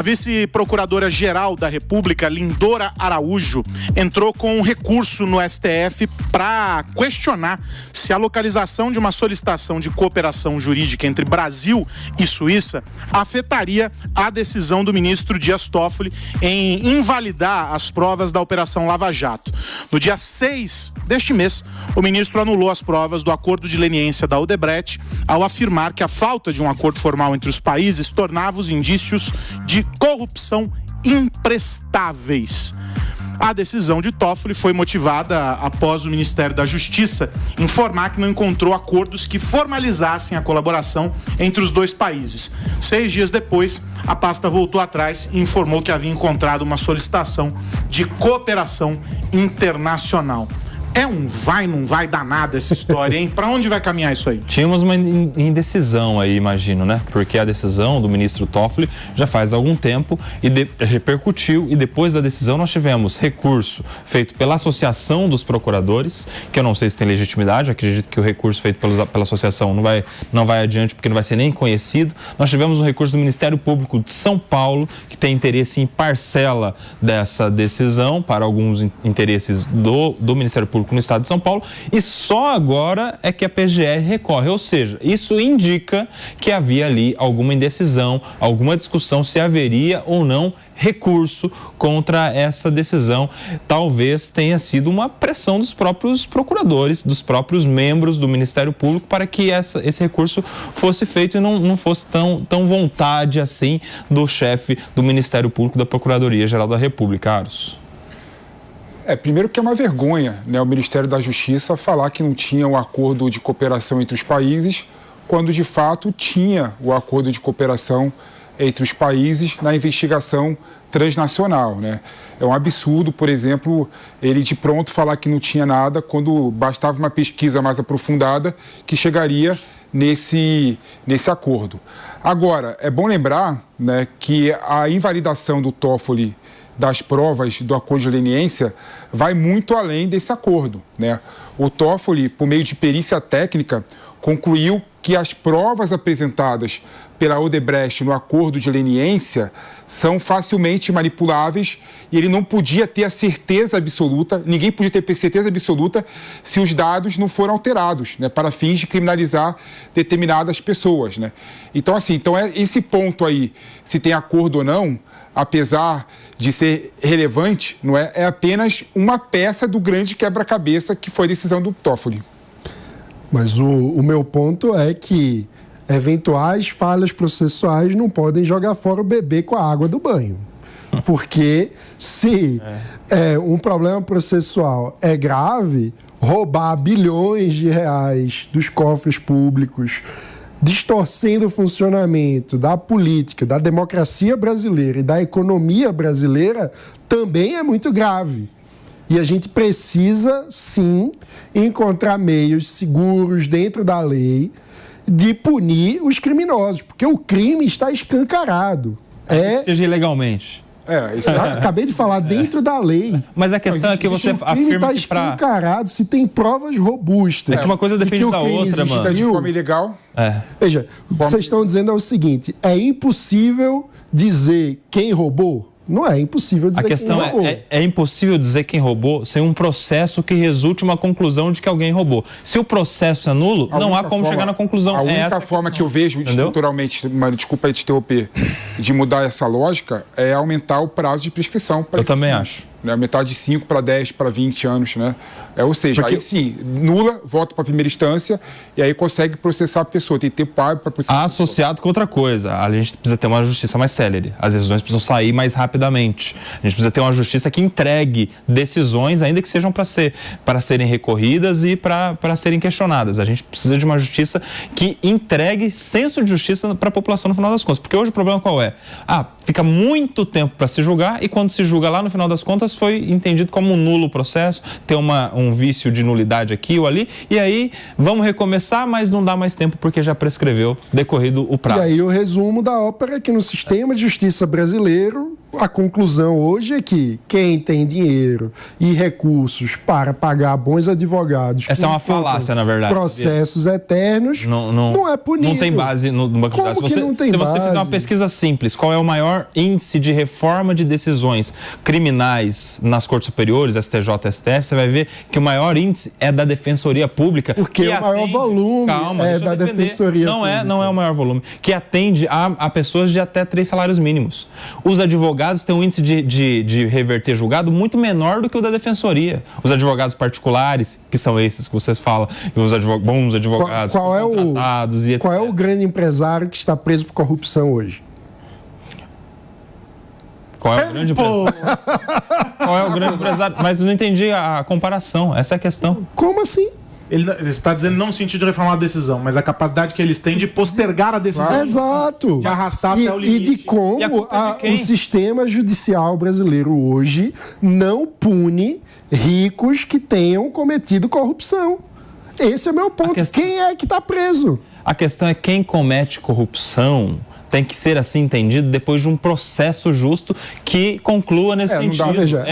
A vice-procuradora-geral da República, Lindora Araújo, entrou com um recurso no STF para questionar se a localização de uma solicitação de cooperação jurídica entre Brasil e Suíça afetaria a decisão do ministro Dias Toffoli em invalidar as provas da Operação Lava Jato. No dia 6 deste mês, o ministro anulou as provas do acordo de leniência da Odebrecht ao afirmar que a falta de um acordo formal entre os países tornava os indícios de corrupção imprestáveis. A decisão de Toffoli foi motivada após o Ministério da Justiça informar que não encontrou acordos que formalizassem a colaboração entre os dois países. 6 dias depois, a pasta voltou atrás e informou que havia encontrado uma solicitação de cooperação internacional. É um vai, não vai danado essa história, hein? Pra onde vai caminhar isso aí? Tínhamos uma indecisão aí, imagino, né? Porque a decisão do ministro Toffoli já faz algum tempo e repercutiu, e depois da decisão nós tivemos recurso feito pela Associação dos Procuradores, que eu não sei se tem legitimidade, acredito que o recurso feito pela associação não vai adiante porque não vai ser nem conhecido. Nós tivemos um recurso do Ministério Público de São Paulo, que tem interesse em parcela dessa decisão para alguns interesses do Ministério Público no estado de São Paulo, e só agora é que a PGR recorre, ou seja, isso indica que havia ali alguma indecisão, alguma discussão se haveria ou não recurso contra essa decisão. Talvez tenha sido uma pressão dos próprios procuradores, dos próprios membros do Ministério Público para que esse recurso fosse feito e não fosse tão vontade assim do chefe do Ministério Público da Procuradoria-Geral da República, Aros. Primeiro que é uma vergonha, né, o Ministério da Justiça falar que não tinha um acordo de cooperação entre os países, quando de fato tinha o acordo de cooperação entre os países na investigação transnacional, né? É um absurdo, por exemplo, ele de pronto falar que não tinha nada, quando bastava uma pesquisa mais aprofundada que chegaria nesse acordo. Agora, é bom lembrar, né, que a invalidação do Toffoli das provas do acordo de leniência vai muito além desse acordo, né? O Toffoli, por meio de perícia técnica, concluiu que as provas apresentadas pela Odebrecht no acordo de leniência são facilmente manipuláveis e ele não podia ter a certeza absoluta, ninguém podia ter certeza absoluta se os dados não foram alterados, né, para fins de criminalizar determinadas pessoas, né? Então, esse ponto aí, se tem acordo ou não, apesar de ser relevante, não é apenas uma peça do grande quebra-cabeça que foi a decisão do Toffoli. Mas o meu ponto é que eventuais falhas processuais não podem jogar fora o bebê com a água do banho. Porque se um problema processual é grave, roubar bilhões de reais dos cofres públicos, distorcendo o funcionamento da política, da democracia brasileira e da economia brasileira, também é muito grave. E a gente precisa, sim, encontrar meios seguros dentro da lei de punir os criminosos, porque o crime está escancarado. Que seja ilegalmente. Acabei de falar, dentro da lei. Mas a questão é que você afirma que está escancarado se tem provas robustas. É que uma coisa depende da outra, mano. De forma ilegal. Veja, o que vocês estão dizendo é o seguinte: é impossível dizer quem roubou? Não é impossível dizer quem roubou. A questão é impossível dizer quem roubou sem um processo que resulte uma conclusão de que alguém roubou. Se o processo é nulo, não há como chegar na conclusão. A única forma que eu vejo, estruturalmente, desculpa aí te interromper, de mudar essa lógica é aumentar o prazo de prescrição. Eu também acho. Né? Aumentar de 5 para 10 para 20 anos, né? Ou seja, aí sim, nula, volta para a primeira instância e aí consegue processar a pessoa, tem tempo para processar. Associado com outra coisa, a gente precisa ter uma justiça mais célere, as decisões precisam sair mais rapidamente, a gente precisa ter uma justiça que entregue decisões, ainda que sejam para serem recorridas e para serem questionadas. A gente precisa de uma justiça que entregue senso de justiça para a população no final das contas, porque hoje o problema qual é? Fica muito tempo para se julgar e quando se julga lá no final das contas foi entendido como um nulo o processo, tem um vício de nulidade aqui ou ali, e aí vamos recomeçar, mas não dá mais tempo porque já prescreveu, decorrido o prazo. E aí o resumo da ópera é que no sistema de justiça brasileiro a conclusão hoje é que quem tem dinheiro e recursos para pagar bons advogados... Essa é uma falácia, na verdade. ...processos eternos, não é punido. Não tem base no banco de dados. Se você fizer uma pesquisa simples, qual é o maior índice de reforma de decisões criminais nas cortes superiores, STJ, STF, você vai ver que o maior índice é da Defensoria Pública. Porque o maior volume é da Defensoria Pública. Não é o maior volume. Que atende a pessoas de até 3 salários mínimos. Os advogados têm um índice de reverter julgado muito menor do que o da Defensoria. Os advogados particulares, que são esses que vocês falam, e os bons advogados contratados e etc. Qual é o grande empresário que está preso por corrupção hoje? Qual é o grande empresário? Qual é o grande empresário? Mas eu não entendi a comparação. Essa é a questão. Como assim? Ele está dizendo não no sentido de reformar a decisão, mas a capacidade que eles têm de postergar a decisão. Exato. De arrastar até o limite. E de como o sistema judicial brasileiro hoje não pune ricos que tenham cometido corrupção. Esse é o meu ponto. Quem é que está preso? A questão é quem comete corrupção tem que ser assim entendido depois de um processo justo que conclua nesse sentido. Veja,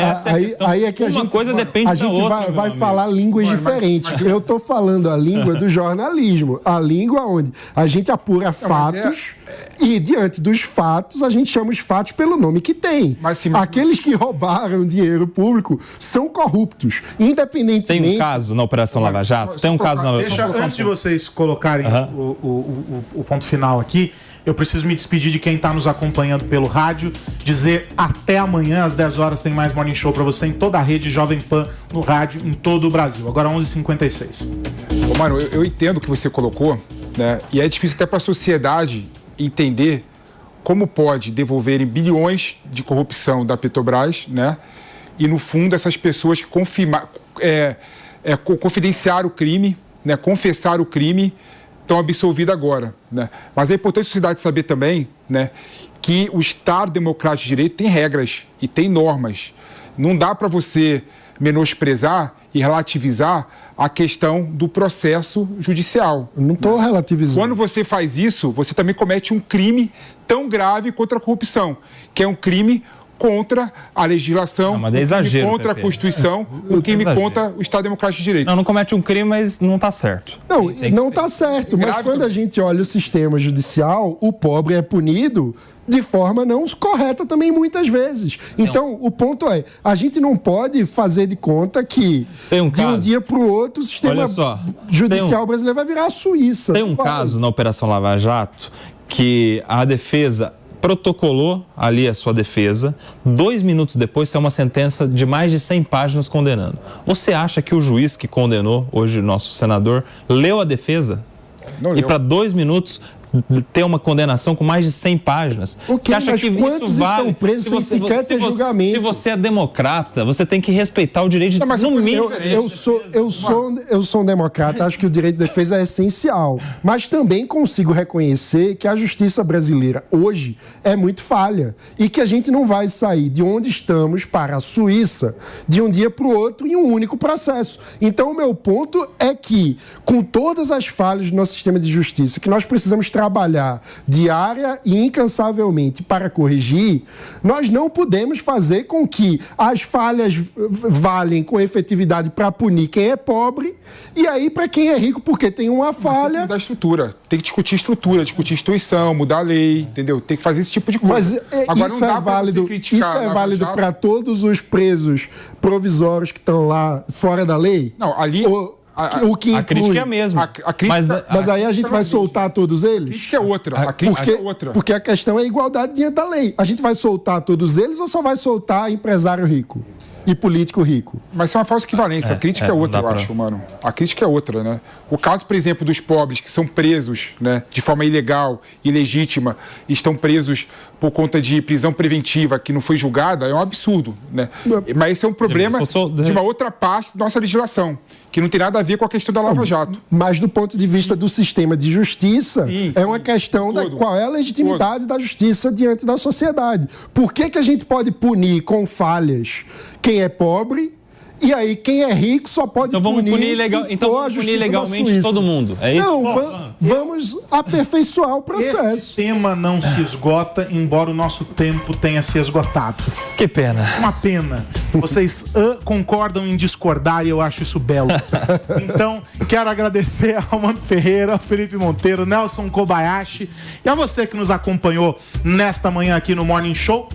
aí é que a gente, coisa depende da outra. Vai falar línguas diferentes. Eu estou falando a língua do jornalismo, a língua onde a gente apura fatos e, diante dos fatos, a gente chama os fatos pelo nome que tem. Aqueles que roubaram dinheiro público são corruptos, independentemente... Tem um caso na Operação Lava Jato? Tem um caso na... Antes de vocês colocarem o ponto final aqui, eu preciso me despedir de quem está nos acompanhando pelo rádio, dizer até amanhã, às 10 horas, tem mais Morning Show para você em toda a rede Jovem Pan, no rádio, em todo o Brasil. Agora 11h56. Mário, eu entendo o que você colocou, né? E é difícil até para a sociedade entender como pode devolverem bilhões de corrupção da Petrobras, né? E, no fundo, essas pessoas que confidenciaram o crime, né? Confessaram o crime, estão absolvidas agora, né? Mas é importante a sociedade saber também, né, que o Estado Democrático de Direito tem regras e tem normas. Não dá para você menosprezar e relativizar a questão do processo judicial. Não estou relativizando. Quando você faz isso, você também comete um crime tão grave contra a corrupção, que é um crime contra a legislação, contra a Constituição, o crime contra o Estado Democrático de Direito. Não comete um crime, mas não está certo. Não está certo, mas quando a gente olha o sistema judicial, o pobre é punido de forma não correta também muitas vezes. Então, o ponto é, a gente não pode fazer de conta que de um dia para o outro o sistema judicial brasileiro vai virar a Suíça. Tem um caso na Operação Lava Jato que a defesa protocolou ali a sua defesa, 2 minutos depois saiu uma sentença de mais de 100 páginas condenando. Você acha que o juiz que condenou, hoje nosso senador, leu a defesa? Não leu. E para 2 minutos ter uma condenação com mais de 100 páginas. Você acha que isso vale? Estão presos sem sequer ter julgamento? Se você é democrata, você tem que respeitar o direito de eu sou um democrata, acho que o direito de defesa é essencial, mas também consigo reconhecer que a justiça brasileira hoje é muito falha e que a gente não vai sair de onde estamos para a Suíça de um dia para o outro em um único processo. Então o meu ponto é que, com todas as falhas do nosso sistema de justiça, que nós precisamos trabalhar diária e incansavelmente para corrigir, nós não podemos fazer com que as falhas valem com efetividade para punir quem é pobre e aí para quem é rico, porque tem uma falha... Tem que mudar a estrutura, tem que discutir estrutura, discutir instituição, mudar a lei, entendeu? Tem que fazer esse tipo de coisa. Mas agora, isso é válido para todos os presos provisórios que estão lá fora da lei? Não, ali... A crítica é a mesma. Mas aí a gente vai soltar todos eles? A crítica é outra. A crítica é outra. Porque a questão é a igualdade diante da lei. A gente vai soltar todos eles ou só vai soltar empresário rico e político rico? Mas isso é uma falsa equivalência. A crítica é outra, eu acho, mano. A crítica é outra, né? O caso, por exemplo, dos pobres que são presos, né, de forma ilegal, ilegítima, e estão presos por conta de prisão preventiva que não foi julgada, é um absurdo, né? Mas esse é um problema de uma outra parte da nossa legislação, que não tem nada a ver com a questão da Lava Jato. Mas do ponto de vista do sistema de justiça, é uma questão da qual é a legitimidade da justiça diante da sociedade. Por que a gente pode punir com falhas quem é pobre E aí, quem é rico só pode então vamos punir legalmente todo mundo. É isso? Não, vamos aperfeiçoar o processo. Esse tema não se esgota, embora o nosso tempo tenha se esgotado. Que pena. Uma pena. Vocês concordam em discordar e eu acho isso belo. Então, quero agradecer ao Mano Ferreira, ao Felipe Monteiro, Nelson Kobayashi e a você que nos acompanhou nesta manhã aqui no Morning Show.